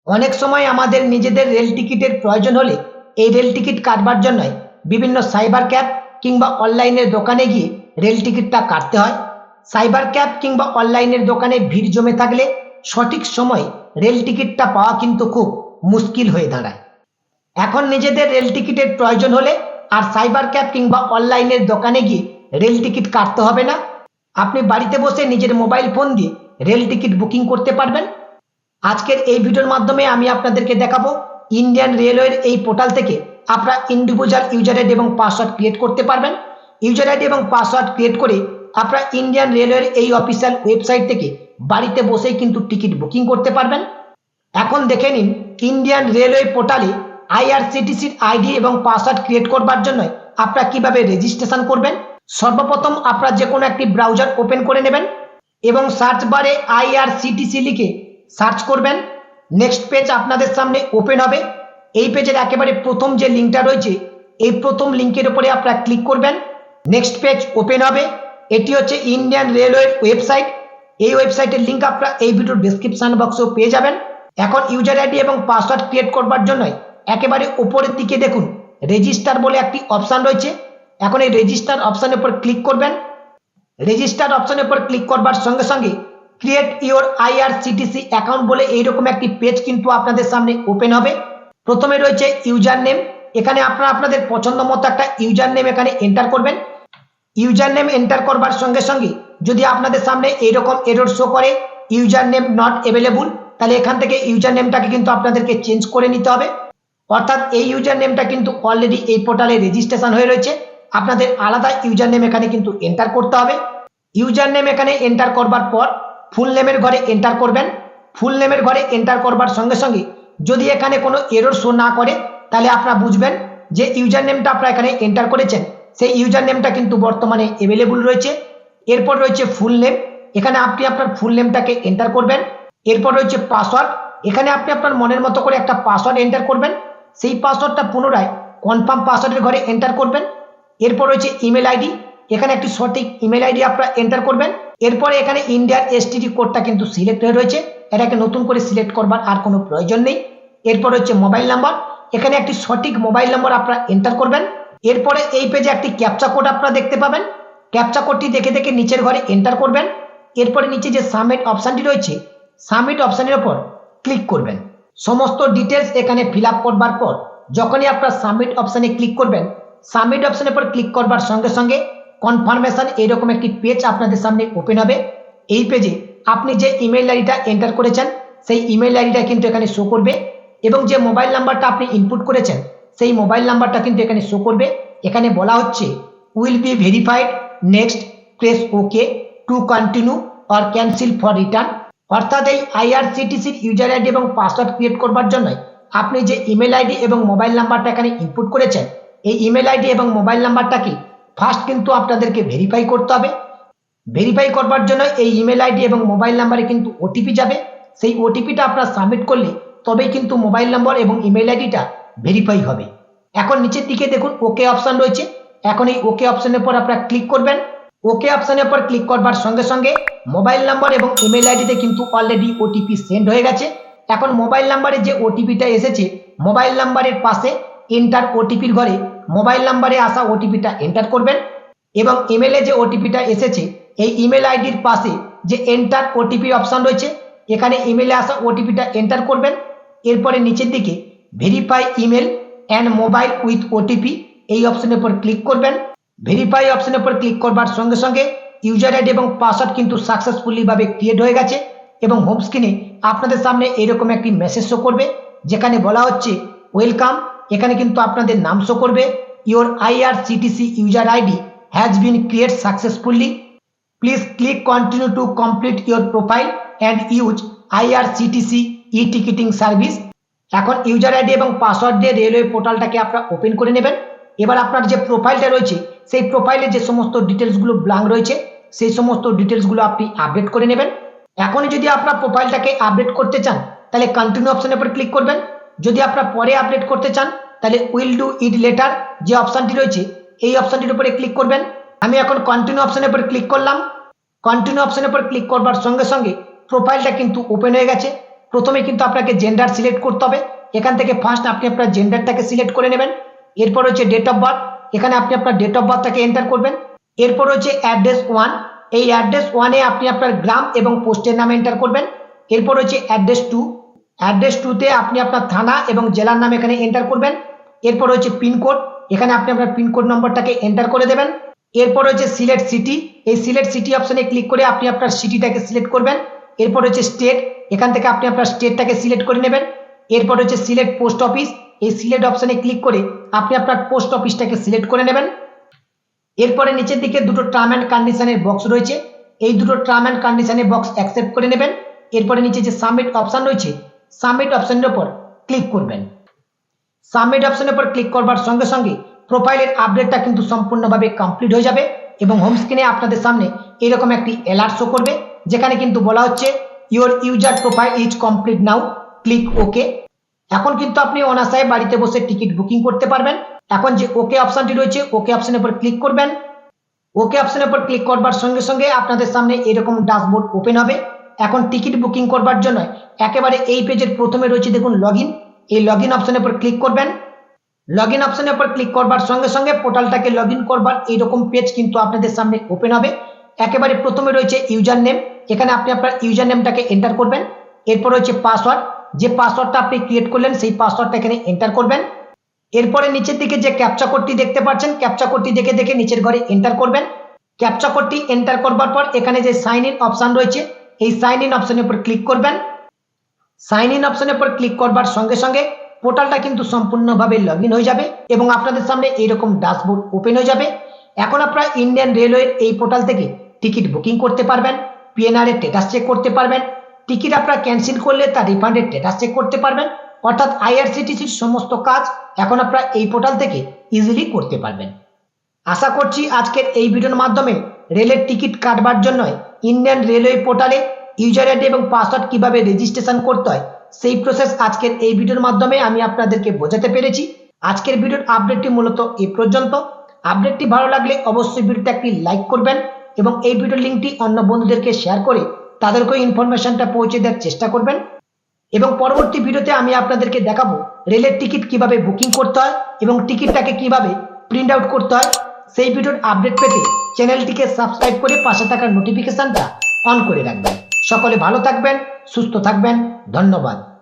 অনেক সময় আমাদের নিজেদের রেল টিকিটের প্রয়োজন হলে এই রেল টিকিট কাটবার জন্য বিভিন্ন সাইবার ক্যাব কিংবা অনলাইনের দোকানে গিয়ে রেল টিকিটটা কাটতে হয়। সাইবার ক্যাব কিংবা অনলাইনের দোকানে ভিড় জমে থাকলে সঠিক সময় রেল টিকিটটা পাওয়া কিন্তু খুব মুশকিল হয়ে দাঁড়ায়। এখন নিজেদের রেল টিকিটের প্রয়োজন হলে আর সাইবার ক্যাব কিংবা অনলাইনের দোকানে গিয়ে রেল টিকিট কাটতে হবে না। আপনি বাড়িতে বসে নিজের মোবাইল ফোন দিয়ে রেল টিকিট বুকিং করতে পারবেন। আজকের এই ভিডিওর মাধ্যমে আমি আপনাদেরকে দেখাবো ইন্ডিয়ান রেলওয়ের এই পোর্টাল থেকে আপনারা ইন্ডিভিজুয়াল ইউজার আইডি এবং পাসওয়ার্ড ক্রিয়েট করতে পারবেন। ইউজার আইডি এবং পাসওয়ার্ড ক্রিয়েট করে আপনারা ইন্ডিয়ান রেলওয়ের এই অফিসিয়াল ওয়েবসাইট থেকে বাড়িতে বসেই কিন্তু টিকিট বুকিং করতে পারবেন। এখন দেখে নিন ইন্ডিয়ান রেলওয়ে পোর্টালে আইআরসিটিসির আইডি এবং পাসওয়ার্ড ক্রিয়েট করবার জন্য আপনারা কিভাবে রেজিস্ট্রেশন করবেন। সর্বপ্রথম আপনারা যে কোনো একটি ব্রাউজার ওপেন করে নেবেন এবং সার্চ বারে আইআরসিটিসি লিখে সার্চ করবেন। নেক্সট পেজ আপনাদের সামনে ওপেন হবে। এই পেজের একেবারে প্রথম যে লিঙ্কটা রয়েছে এই প্রথম লিঙ্কের উপরে আপনারা ক্লিক করবেন। নেক্সট পেজ ওপেন হবে। এটি হচ্ছে ইন্ডিয়ান রেলওয়ের ওয়েবসাইট। এই ওয়েবসাইটের লিঙ্ক আপনারা এই ভিডিওর ডেসক্রিপশন বক্সেও পেয়ে যাবেন। এখন ইউজার আইডি এবং পাসওয়ার্ড ক্রিয়েট করবার জন্য একেবারে উপরের দিকে দেখুন রেজিস্টার বলে একটি অপশন রয়েছে। এখন এই রেজিস্টার অপশনের উপর ক্লিক করবেন। রেজিস্টার অপশনের উপর ক্লিক করবার সঙ্গে সঙ্গে ক্রিয়েট ইওর আইআরসিটিসি অ্যাকাউন্ট বলে এইরকম একটি পেজ কিন্তু আপনাদের সামনে ওপেন হবে। প্রথমে রয়েছে ইউজার নেম। এখানে আপনারা আপনাদের পছন্দ মতো একটা ইউজার নেম এখানে এন্টার করবেন। ইউজার নেম এন্টার করবার সঙ্গে সঙ্গে যদি আপনাদের সামনে এইরকম এরর শো করে ইউজার নেম নট অ্যাভেলেবল, তাহলে এখান থেকে ইউজার নেমটাকে কিন্তু আপনাদেরকে চেঞ্জ করে নিতে হবে। অর্থাৎ এই ইউজার নেমটা কিন্তু অলরেডি এই পোর্টালে রেজিস্ট্রেশন হয়ে রয়েছে। আপনাদের আলাদা ইউজার নেম এখানে কিন্তু এন্টার করতে হবে। ইউজার নেম এখানে এন্টার করবার পর ফুল নেমের ঘরে এন্টার করবেন। ফুল নেমের ঘরে এন্টার করবার সঙ্গে সঙ্গে যদি এখানে কোনো এরর শো না করে তাহলে আপনারা বুঝবেন যে ইউজার নেমটা আপনারা এখানে এন্টার করেছেন সেই ইউজার নেমটা কিন্তু বর্তমানে অ্যাভেলেবল রয়েছে। এরপর রয়েছে ফুল নেম। এখানে আপনি আপনার ফুল নেমটাকে এন্টার করবেন। এরপর রয়েছে পাসওয়ার্ড। এখানে আপনি আপনার মনের মতো করে একটা পাসওয়ার্ড এন্টার করবেন। সেই পাসওয়ার্ডটা পুনরায় কনফার্ম পাসওয়ার্ডের ঘরে এন্টার করবেন। এরপর রয়েছে ইমেল আইডি। এখানে একটি সঠিক ইমেল আইডি আপনারা এন্টার করবেন। এরপরে এখানে ইন্ডিয়ার এসটিডি কোডটা কিন্তু সিলেক্ট হয়ে রয়েছে, এটাকে নতুন করে সিলেক্ট করবার আর কোনো প্রয়োজন নেই। এরপর হচ্ছে মোবাইল নাম্বার। এখানে একটি সঠিক মোবাইল নাম্বার আপনারা এন্টার করবেন। এরপরে এই পেজে একটি ক্যাপচা কোড আপনারা দেখতে পাবেন। ক্যাপচা কোডটি দেখে দেখে নিচের ঘরে এন্টার করবেন। এরপরে নিচে যে সাবমিট অপশনটি রয়েছে সাবমিট অপশনের উপর ক্লিক করবেন। সমস্ত ডিটেলস এখানে ফিল আপ করবার পর যখনই আপনারা সাবমিট অপশনে ক্লিক করবেন, সাবমিট অপশনের উপর ক্লিক করবার সঙ্গে সঙ্গে কনফার্মেশন এরকম একটি পেজ আপনাদের সামনে ওপেন হবে। এই পেজে আপনি যে ইমেল আইডিটা এন্টার করেছেন সেই ইমেল আইডিটা কিন্তু এখানে শো করবে এবং যে মোবাইল নাম্বারটা আপনি ইনপুট করেছেন সেই মোবাইল নাম্বারটা কিন্তু এখানে শো করবে। এখানে বলা হচ্ছে will be verified, next, press okay to continue or cancel for return. অর্থাৎ এই আইআরসিটিসির ইউজার আইডি এবং পাসওয়ার্ড ক্রিয়েট করবার জন্য আপনি যে ইমেল আইডি এবং মোবাইল নাম্বারটা এখানে ইনপুট করেছেন এই ইমেল আইডি এবং মোবাইল নাম্বারটাকে ফার্স্ট কিন্তু আপনাদেরকে ভেরিফাই করতে হবে। ভেরিফাই করবার জন্য এই ইমেল আইডি এবং মোবাইল নাম্বারে কিন্তু ওটিপি যাবে। সেই ওটিপিটা আপনারা সাবমিট করলে তবেই কিন্তু মোবাইল নাম্বার এবং ইমেল আইডিটা ভেরিফাই হবে। এখন নিচের দিকে দেখুন ওকে অপশন রয়েছে। এখন এই ওকে অপশনের উপর আপনারা ক্লিক করবেন। ওকে অপশনের উপর ক্লিক করবার সঙ্গে সঙ্গে মোবাইল নাম্বার এবং ইমেল আইডিতে কিন্তু অলরেডি ওটিপি সেন্ড হয়ে গেছে। এখন মোবাইল নাম্বারে যে ওটিপিটা এসেছে মোবাইল নাম্বারের পাশে এন্টার ওটিপির ঘরে মোবাইল নাম্বারে আসা ওটিপিটা এন্টার করবেন এবং ইমেলে যে ওটিপিটা এসেছে এই ইমেল আইডির পাশে যে এন্টার ওটিপি অপশন রয়েছে এখানে ইমেলে আসা ওটিপিটা এন্টার করবেন। এরপরে নিচের দিকে verify email and mobile with OTP এই অপশনের উপর ক্লিক করবেন। ভেরিফাই অপশনের উপর ক্লিক করবার সঙ্গে সঙ্গে ইউজার আইডি এবং পাসওয়ার্ড কিন্তু সাকসেসফুলি ভাবে ক্রিয়েট হয়ে গেছে এবং হোম স্ক্রিনে আপনাদের সামনে এরকম একটি মেসেজ শো করবে যেখানে বলা হচ্ছে ওয়েলকাম। এখানে কিন্তু আপনাদের নাম শো করবে your IRCTC user ID has been create successfully, please click continue to complete your profile and use IRCTC E ticketing service. এখন ইউজার আইডি এবং পাসওয়ার্ড দিয়ে রেলওয়ে পোর্টালটাকে আপনারা ওপেন করে নেবেন। এবার আপনার যে প্রোফাইলটা রয়েছে সেই প্রোফাইলে যে সমস্ত ডিটেলসগুলো ব্ল্যাঙ্ক রয়েছে সেই সমস্ত ডিটেলসগুলো আপনি আপডেট করে নেবেন। এখনই যদি আপনার প্রোফাইলটাকে আপডেট করতে চান তাহলে কন্টিনিউ অপশনের উপর ক্লিক করবেন। যদি আপনারা পরে আপডেট করতে চান তাহলে উইল ডু ইট লেটার যে অপশনটি রয়েছে এই অপশনটির উপরে ক্লিক করবেন। আমি এখন কন্টিনিউ অপশনের উপর ক্লিক করলাম। কন্টিনিউ অপশনের উপর ক্লিক করবার সঙ্গে সঙ্গে প্রোফাইলটা কিন্তু ওপেন হয়ে গেছে। প্রথমে কিন্তু আপনাকে জেন্ডার সিলেক্ট করতে হবে। এখান থেকে ফার্স্ট আপনি আপনার জেন্ডারটাকে সিলেক্ট করে নেবেন। এরপর হচ্ছে ডেট অফ বার্থ, এখানে আপনি আপনার ডেট অফ বার্থটাকে এন্টার করবেন। এরপর হচ্ছে অ্যাড্রেস 1, এই অ্যাড্রেস 1-এ আপনি আপনার গ্রাম এবং পোস্টের নাম এন্টার করবেন। এরপর হচ্ছে অ্যাড্রেস 2, অ্যাড্রেস 2-তে আপনি আপনার থানা এবং জেলার নাম এখানে এন্টার করবেন। এরপর হচ্ছে পিনকোড, এখানে আপনি আপনার পিনকোড নম্বরটাকে এন্টার করে দেবেন। এরপর হচ্ছে সিলেক্ট সিটি, এই সিলেক্ট সিটি অপশনে ক্লিক করে আপনি আপনার সিটিটাকে সিলেক্ট করবেন। এরপর হচ্ছে স্টেট, এখান থেকে আপনি আপনার স্টেটটাকে সিলেক্ট করে নেবেন। এরপর হচ্ছে সিলেক্ট পোস্ট অফিস, এই সিলেক্ট অপশনে ক্লিক করে আপনি আপনার পোস্ট অফিসটাকে সিলেক্ট করে নেবেন। এরপরে নিচের দিকে দুটো টার্ম অ্যান্ড কন্ডিশনের বক্স রয়েছে, এই দুটো টার্ম অ্যান্ড কন্ডিশনের বক্স অ্যাকসেপ্ট করে নেবেন। এরপরে নিচে যে সাবমিট অপশন রয়েছে, সাবমিট অপশনের উপর ক্লিক করবেন। সাবমিট অপশনের উপর ক্লিক করবার সঙ্গে সঙ্গে প্রোফাইলের আপডেটটা কিন্তু সম্পূর্ণভাবে কমপ্লিট হয়ে যাবে এবং হোম স্ক্রিনে আপনাদের সামনে এরকম একটি অ্যালার্ট শো করবে, যেখানে কিন্তু বলা হচ্ছে your user profile is complete now, click ওকে। এখন কিন্তু আপনি অনায়াসে বাড়িতে বসে টিকিট বুকিং করতে পারবেন। এখন যে ওকে অপশনটি রয়েছে, ওকে অপশনের উপর ক্লিক করবেন। ওকে অপশনের উপর ক্লিক করবার সঙ্গে সঙ্গে আপনাদের সামনে এরকম ড্যাশবোর্ড ওপেন হবে। এখন টিকিট বুকিং করবার জন্য একেবারে এই পেজের প্রথমে রয়েছে দেখুন লগইন, এই লগইন অপশনের উপর ক্লিক করবেন। লগইন অপশনের উপর ক্লিক করবার সঙ্গে সঙ্গে পোর্টালটাকে লগইন করবার এইরকম পেজ কিন্তু আপনাদের সামনে ওপেন হবে। একেবারে প্রথমে রয়েছে ইউজার নেম, এখানে আপনি আপনার ইউজার নেমটাকে এন্টার করবেন। এরপর হচ্ছে পাসওয়ার্ড, যে পাসওয়ার্ডটা আপনি ক্রিয়েট করলেন সেই পাসওয়ার্ডটা এখানে এন্টার করবেন। এরপরে নিচের দিকে যে ক্যাপচা কোডটি দেখতে পাচ্ছেন, ক্যাপচা কোডটি দেখে দেখে নিচের ঘরে এন্টার করবেন। ক্যাপচা কোডটি এন্টার করবার পর এখানে যে সাইন ইন অপশন রয়েছে, এই সাইন ইন অপশনের উপর ক্লিক করবেন। সাইন ইন অপশনের উপর ক্লিক করবার সঙ্গে সঙ্গে পোর্টালটা কিন্তু সম্পূর্ণভাবে লগইন হয়ে যাবে এবং আপনাদের সামনে এইরকম ড্যাশবোর্ড ওপেন হয়ে যাবে। এখন আপনারা ইন্ডিয়ান রেলওয়ের এই পোর্টাল থেকে টিকিট বুকিং করতে পারবেন, পিএনআর এর স্ট্যাটাস চেক করতে পারবেন, টিকিট আপনারা ক্যান্সেল করলে তার রিফান্ডের স্ট্যাটাস চেক করতে পারবেন, অর্থাৎ আইআরসিটিসির সমস্ত কাজ এখন আপনারা এই পোর্টাল থেকে ইজিলি করতে পারবেন। আশা করছি আজকের এই ভিডিওর মাধ্যমে রেলের টিকিট কাটবার জন্য ইন্ডিয়ান রেলওয়ে পোর্টালে ইউজার আইডি এবং পাসওয়ার্ড কিভাবে রেজিস্ট্রেশন করতে হয় সেই প্রসেস আজকের এই ভিডিওর মাধ্যমে আমি আপনাদেরকে বোঝাতে পেরেছি। আজকের ভিডিওর আপডেটটি মূলত এই পর্যন্ত। আপডেটটি ভালো লাগলে অবশ্যই ভিডিওতে একটি লাইক করবেন এবং এই ভিডিওর লিঙ্কটি অন্য বন্ধুদেরকে শেয়ার করে তাদেরকে ইনফরমেশনটা পৌঁছে দেওয়ার চেষ্টা করবেন। এবং পরবর্তী ভিডিওতে আমি আপনাদেরকে দেখাবো রেলের টিকিট কিভাবে বুকিং করতে হয় এবং টিকিটটাকে কিভাবে প্রিন্ট আউট করতে হয়। সেই ভিডিওর আপডেট পেতে চ্যানেলটিকে সাবস্ক্রাইব করে পাশে থাকা নোটিফিকেশনটা অন করে রাখবেন। সকলে ভালো থাকবেন, সুস্থ থাকবেন, ধন্যবাদ।